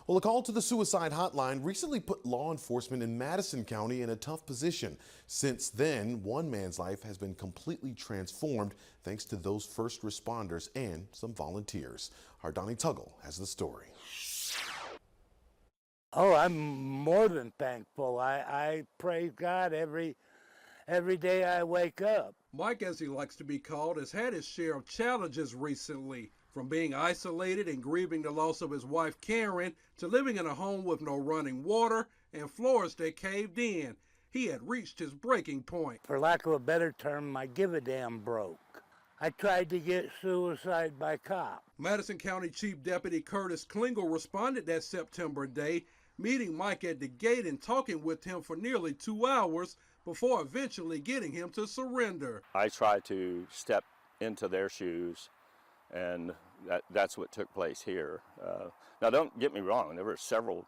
Well, a call to the suicide hotline recently put law enforcement in Madison County in a tough position. Since then, one man's life has been completely transformed thanks to those first responders and some volunteers. Our Donnie Tuggle has the story. Oh, I'm more than thankful. I praise God every day I wake up. Mike, as he likes to be called, has had his share of challenges recently. From being isolated and grieving the loss of his wife Karen to living in a home with no running water and floors that caved in, he had reached his breaking point. For lack of a better term, my give-a-damn broke. I tried to get suicide by cop. Madison County Chief Deputy Curtis Klingel responded that September day, meeting Mike at the gate and talking with him for nearly 2 hours before eventually getting him to surrender. I tried to step into their shoes, and that's what took place here. Now, don't get me wrong, there were several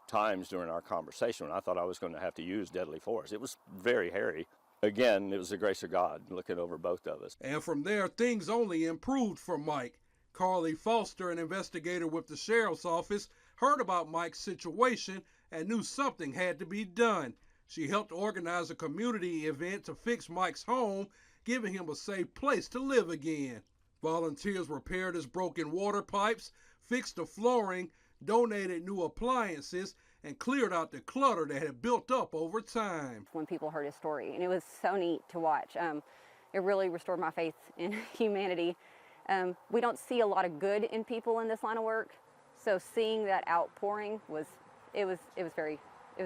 times during our conversation when I thought I was going to have to use deadly force. It was very hairy. Again, it was the grace of God looking over both of us. And from there, things only improved for Mike. Carly Foster, an investigator with the sheriff's office, heard about Mike's situation and knew something had to be done. She helped organize a community event to fix Mike's home, giving him a safe place to live again. Volunteers repaired his broken water pipes, fixed the flooring, donated new appliances, and cleared out the clutter that had built up over time. When people heard his story, and it was so neat to watch. It really restored my faith in humanity. We don't see a lot of good in people in this line of work, so seeing that outpouring was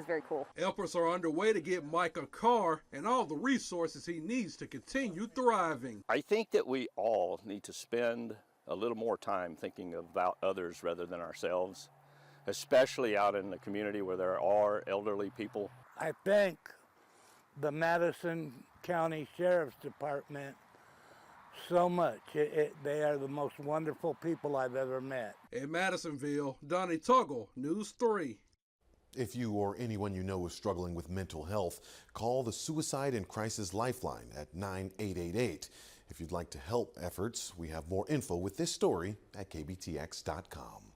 very cool. Efforts are underway to get Mike a car and all the resources he needs to continue thriving. I think that we all need to spend a little more time thinking about others rather than ourselves, especially out in the community where there are elderly people. I thank the Madison County Sheriff's Department so much. They are the most wonderful people I've ever met. In Madisonville, Donnie Tuggle, News 3. If you or anyone you know is struggling with mental health, call the Suicide and Crisis Lifeline at 9888. If you'd like to help efforts, we have more info with this story at kbtx.com.